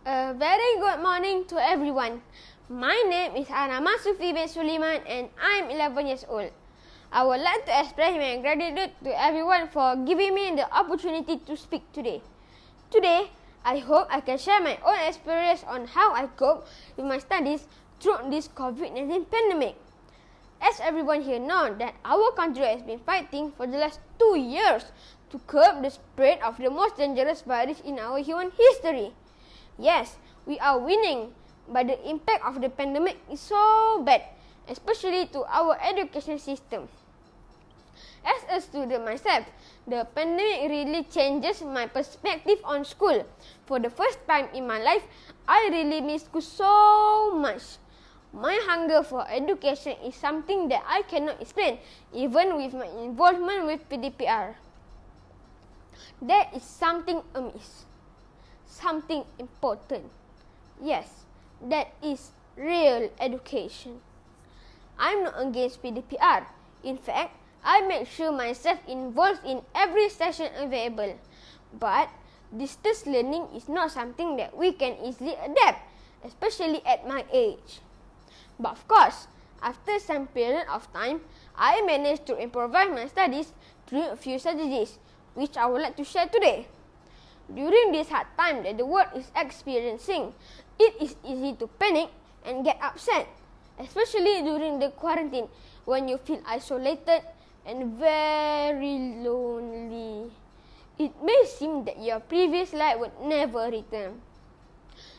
A very good morning to everyone. My name is Sufi bin Suliman and I'm 11 years old. I would like to express my gratitude to everyone for giving me the opportunity to speak today. Today, I hope I can share my own experience on how I cope with my studies through this COVID-19 pandemic. As everyone here knows that our country has been fighting for the last 2 years to curb the spread of the most dangerous virus in our human history. Yes, we are winning, but the impact of the pandemic is so bad, especially to our education system. As a student myself, the pandemic really changes my perspective on school. For the first time in my life, I really miss school so much. My hunger for education is something that I cannot explain, even with my involvement with PDPR. There is something amiss. Something important. Yes, that is real education. I'm not against PDPR. In fact, I make sure myself involved in every session available. But distance learning is not something that we can easily adapt, especially at my age. But of course, after some period of time, I managed to improvise my studies through a few strategies, which I would like to share today. During this hard time that the world is experiencing, it is easy to panic and get upset, especially during the quarantine when you feel isolated and very lonely. It may seem that your previous life would never return.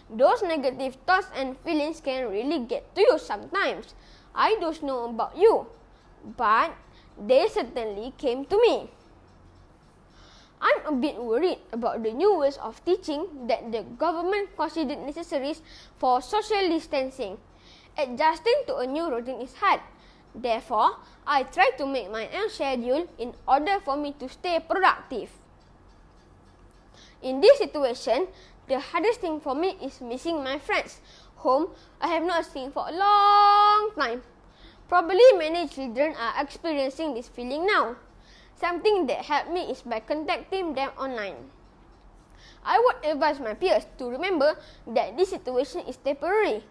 Those negative thoughts and feelings can really get to you sometimes. I don't know about you, but they certainly came to me. I'm a bit worried about the new ways of teaching that the government considered necessary for social distancing. Adjusting to a new routine is hard. Therefore, I try to make my own schedule in order for me to stay productive. In this situation, the hardest thing for me is missing my friends, whom I have not seen for a long time. Probably many children are experiencing this feeling now. Something that helped me is by contacting them online. I would advise my peers to remember that this situation is temporary.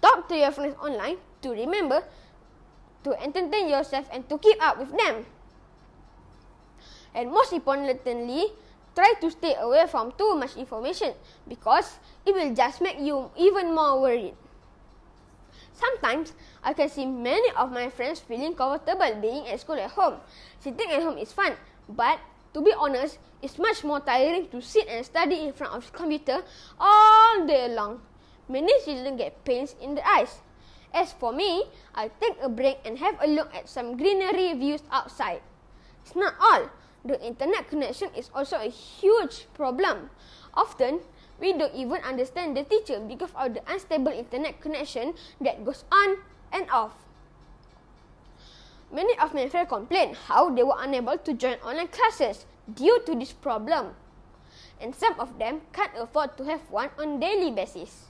Talk to your friends online to remember to entertain yourself and to keep up with them. And most importantly, try to stay away from too much information because it will just make you even more worried. Sometimes, I can see many of my friends feeling comfortable being at school at home. Sitting at home is fun, but to be honest, it's much more tiring to sit and study in front of the computer all day long. Many children get pains in the eyes. As for me, I take a break and have a look at some greenery views outside. It's not all. The internet connection is also a huge problem. Often, we don't even understand the teacher because of the unstable internet connection that goes on and off. Many of my friends complain how they were unable to join online classes due to this problem. And some of them can't afford to have one on daily basis.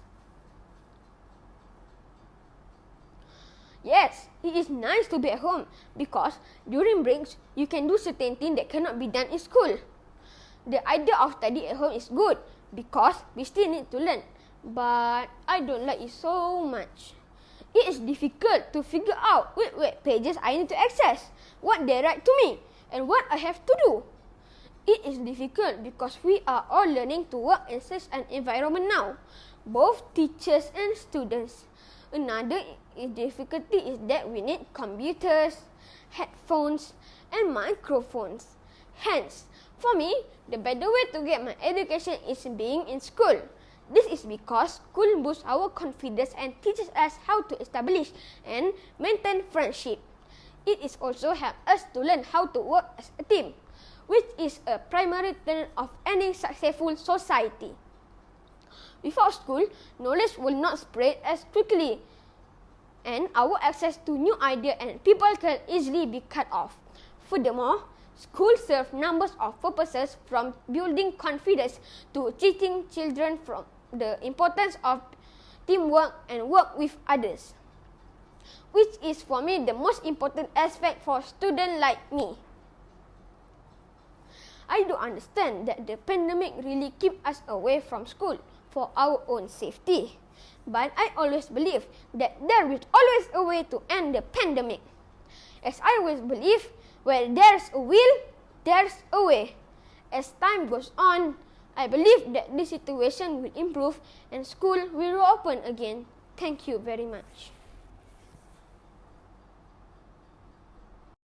Yes, it is nice to be at home because during breaks, you can do certain things that cannot be done in school. The idea of study at home is good because we still need to learn, but I don't like it so much. It is difficult to figure out which web pages I need to access, what they write to me, and what I have to do. It is difficult because we are all learning to work in such an environment now, both teachers and students. Another difficulty is that we need computers, headphones, and microphones. Hence, for me, the better way to get my education is being in school. This is because school boosts our confidence and teaches us how to establish and maintain friendship. It is also help us to learn how to work as a team, which is a primary tenet of any successful society. Without school, knowledge will not spread as quickly, and our access to new ideas and people can easily be cut off. Furthermore, schools serve numbers of purposes from building confidence to teaching children from the importance of teamwork and work with others, which is for me the most important aspect for a student like me. I do understand that the pandemic really keep us away from school for our own safety. But I always believe that there is always a way to end the pandemic. As I always believe, where there's a will, there's a way. As time goes on, I believe that this situation will improve and school will reopen again. Thank you very much.